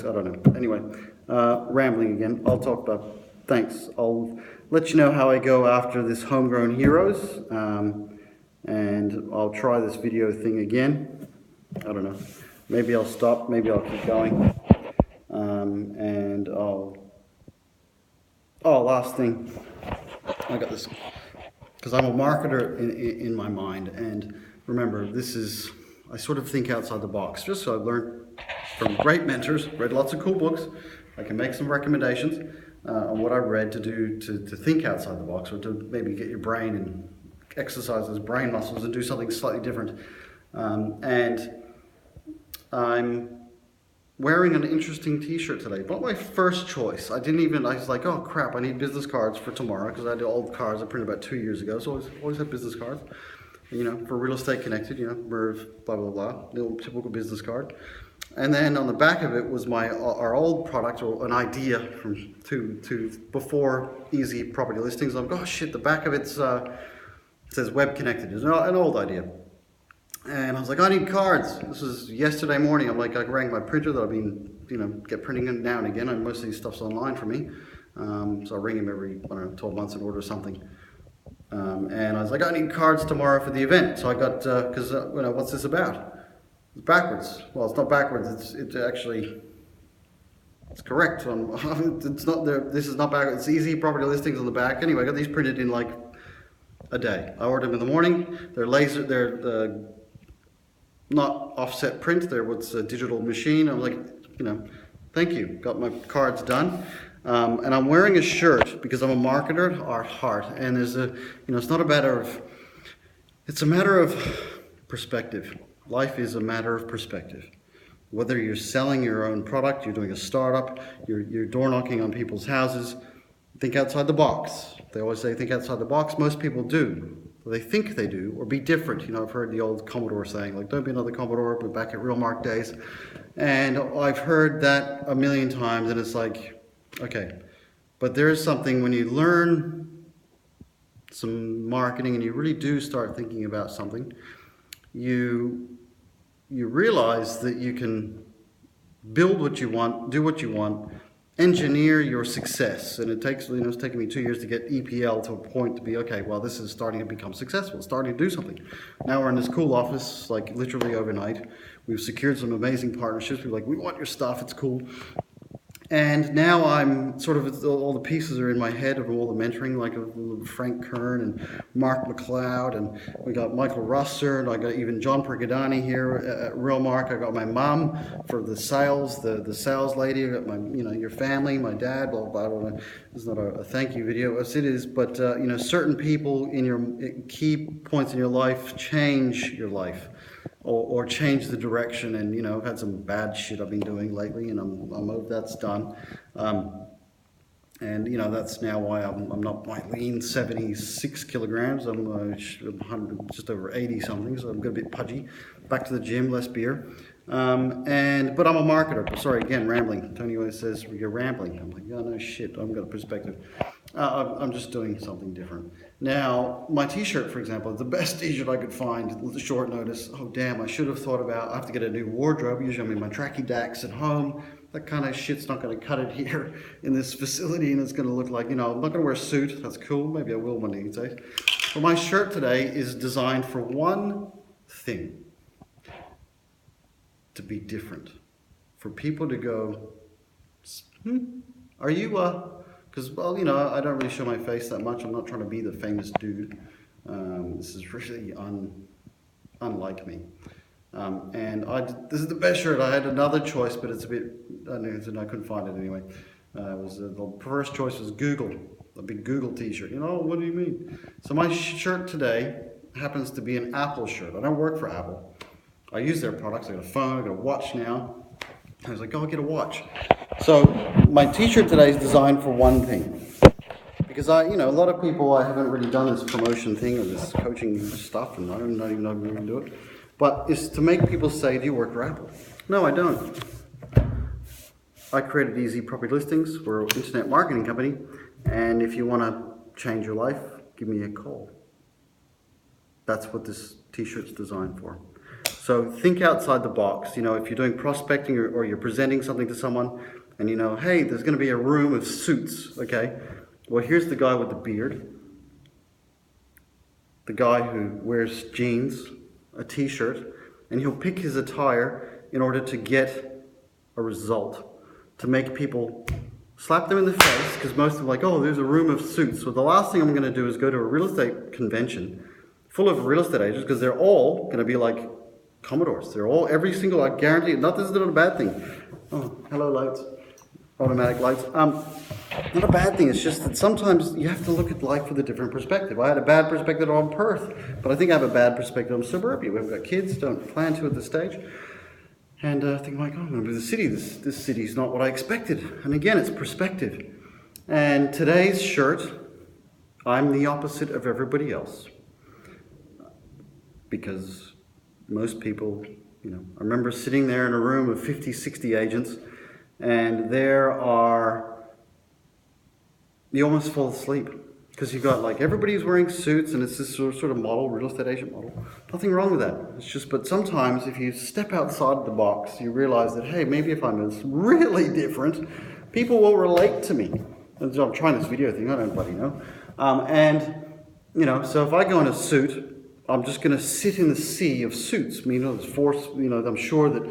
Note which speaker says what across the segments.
Speaker 1: I don't know. Anyway, rambling again. I'll talk about, thanks. I'll let you know how I go after this Homegrown Heroes, and I'll try this video thing again. I don't know. Maybe I'll stop, maybe I'll keep going. Last thing. I got this, because I'm a marketer in my mind, and remember, I sort of think outside the box, just so I've learned from great mentors, read lots of cool books. I can make some recommendations on what I read to do to think outside the box, or to maybe get your brain and exercise those brain muscles and do something slightly different. And I'm wearing an interesting t-shirt today. Not my first choice. I was like, oh crap, I need business cards for tomorrow, because I had old cards I printed about 2 years ago, so I always have business cards. You know, for Real Estate Connected, you know, Merv, blah, blah, blah, little typical business card. And then on the back of it was our old product, or an idea from before Easy Property Listings. I'm like, oh shit, the back of it says Web Connected. It's an old idea. And I was like, I need cards. This was yesterday morning. I'm like, I rang my printer that I've been, get printing it now and again. And most of these stuff's online for me. So I ring him every, 12 months and order something. And I was like, I need cards tomorrow for the event. So I got, because, what's this about? It's backwards. Well, it's not backwards. It's actually, it's correct. It's not there. This is not backwards. It's Easy Property Listings on the back. Anyway, I got these printed in like a day. I ordered them in the morning. They're not offset print. They're what's a digital machine. I'm like, thank you. Got my cards done. And I'm wearing a shirt because I'm a marketer at heart, and there's it's not a matter of, it's a matter of perspective. Life is a matter of perspective. Whether you're selling your own product, you're doing a startup, you're door knocking on people's houses, think outside the box. They always say think outside the box. Most people do. They think they do, or be different. I've heard the old Commodore saying, like, don't be another Commodore, but back at Real Mark days. And I've heard that a million times, and it's like, okay, but there is something when you learn some marketing and you really do start thinking about something, you realize that you can build what you want, do what you want, engineer your success. And it takes, it's taken me 2 years to get EPL to a point to be, okay, well, this is starting to become successful, it's starting to do something. Now we're in this cool office, like literally overnight. We've secured some amazing partnerships. We're like, we want your stuff, it's cool. And now I'm sort of, all the pieces are in my head of all the mentoring, like Frank Kern and Mark McLeod, and we got Michael Russer, and I got even John Pergadani here at Real Mark. I got my mom for the sales, the sales lady. I got my, your family, my dad, blah, blah, blah, blah. It's not a thank you video, as it is, but certain people in your key points in your life change your life. Or change the direction, and I've had some bad shit I've been doing lately, and I'm that's done, and that's now why I'm not my lean 76 kilograms. I'm 100, just over 80 something, so I'm a bit pudgy. Back to the gym, less beer, but I'm a marketer. Sorry, again, rambling. Tony always says you're rambling. I'm like, oh no shit, I've got a perspective. I'm just doing something different. Now, my t-shirt, for example, is the best t-shirt I could find with a short notice. Oh damn, I should have thought about, I have to get a new wardrobe. Usually I'm in my tracky dacks at home. That kind of shit's not going to cut it here in this facility, and it's going to look like, I'm not going to wear a suit. That's cool. Maybe I will one of these days. But my shirt today is designed for one thing: to be different. For people to go, are you, because, well, I don't really show my face that much. I'm not trying to be the famous dude. This is really unlike me. And this is the best shirt. I had another choice, but it's a bit, I couldn't find it anyway. The first choice was Google, a big Google t-shirt. What do you mean? So my shirt today happens to be an Apple shirt. I don't work for Apple. I use their products. I got a phone, I got a watch now. I was like, oh, I'll get a watch. So my t-shirt today is designed for one thing. Because a lot of people, I haven't really done this promotion thing or this coaching stuff, and I don't even know if I'm going to do it. But it's to make people say, do you work for Apple? No, I don't. I created Easy Property Listings. We're an internet marketing company. And if you want to change your life, give me a call. That's what this t-shirt's designed for. So think outside the box. You know, if you're doing prospecting or you're presenting something to someone and you know, hey, there's going to be a room of suits, okay? Well, here's the guy with the beard, the guy who wears jeans, a t-shirt, and he'll pick his attire in order to get a result, to make people slap them in the face, because most of them are like, oh, there's a room of suits. So the last thing I'm going to do is go to a real estate convention full of real estate agents, because they're all going to be like Commodores. They're all, every single, I guarantee, not this is not a bad thing. Oh, hello lights, automatic lights. Not a bad thing, it's just that sometimes you have to look at life with a different perspective. I had a bad perspective on Perth, but I think I have a bad perspective on suburbia. We've got kids, don't plan to at this stage. And I think like, oh, I'm going to be the city. This city's not what I expected. And again, it's perspective. And today's shirt, I'm the opposite of everybody else. Because most people, you know, I remember sitting there in a room of 50, 60 agents, and you almost fall asleep. Because you've got like, everybody's wearing suits and it's this sort of model, real estate agent model. Nothing wrong with that. It's just, but sometimes if you step outside the box, you realize that, hey, maybe if I'm really different, people will relate to me. And so I'm trying this video thing, I don't bloody know. And, you know, so if I go in a suit, I'm just going to sit in the sea of suits. I mean, there's I'm sure that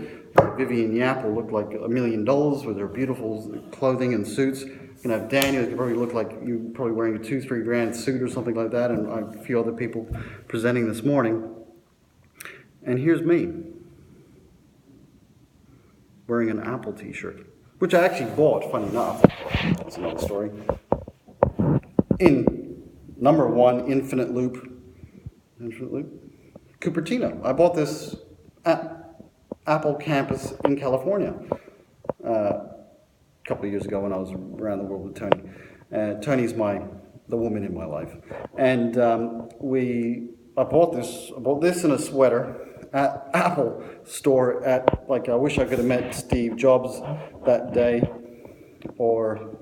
Speaker 1: Vivian Yap will look like $1 million with her beautiful clothing and suits. You're going to have Daniel, who probably look like you're probably wearing a $2-3 grand suit or something like that, and a few other people presenting this morning. And here's me, wearing an Apple t-shirt, which I actually bought, funny enough, that's another story, in #1 Infinite Loop, Cupertino. I bought this at Apple campus in California a couple of years ago when I was around the world with Tony. Tony's the woman in my life. And I bought this in a sweater at Apple store at, like, I wish I could have met Steve Jobs that day, or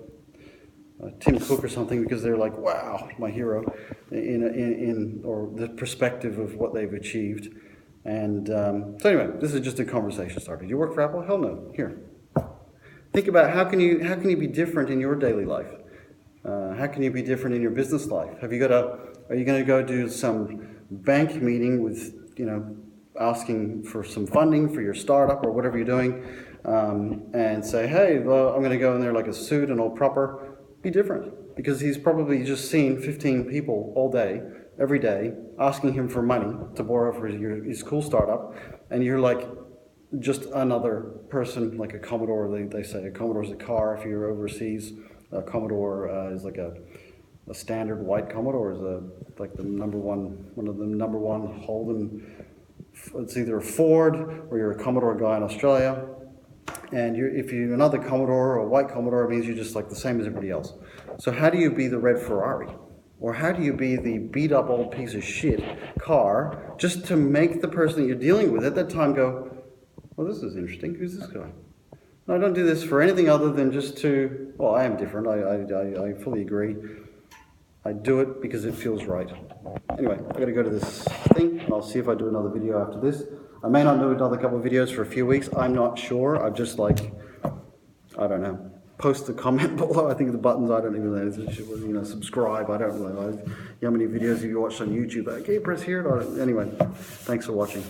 Speaker 1: Tim Cook or something, because they're like, wow, my hero, or the perspective of what they've achieved. And so anyway, this is just a conversation starter. Do you work for Apple? Hell no. Here. Think about how can you be different in your daily life? How can you be different in your business life? Are you going to go do some bank meeting with, asking for some funding for your startup or whatever you're doing, and say, hey, well, I'm going to go in there like a suit and all proper? Be different, because he's probably just seen 15 people all day, every day, asking him for money to borrow for his cool startup, and you're like just another person, like a Commodore. They say a Commodore's a car if you're overseas. A Commodore is like a standard white Commodore is one of the number one Holden. It's either a Ford or you're a Commodore guy in Australia. And if you're another Commodore or a white Commodore, it means you're just like the same as everybody else. So how do you be the red Ferrari? Or how do you be the beat up old piece of shit car just to make the person that you're dealing with at that time go, well, this is interesting. Who's this guy? No, I don't do this for anything other than just to, well, I am different. I fully agree. I do it because it feels right. Anyway, I got to go to this thing, and I'll see if I do another video after this. I may not do another couple of videos for a few weeks. I'm not sure. I've just I don't know. Post the comment below. I think the buttons, I don't even know. Subscribe. I don't know. How many videos have you watched on YouTube? Okay, press here. Anyway, thanks for watching.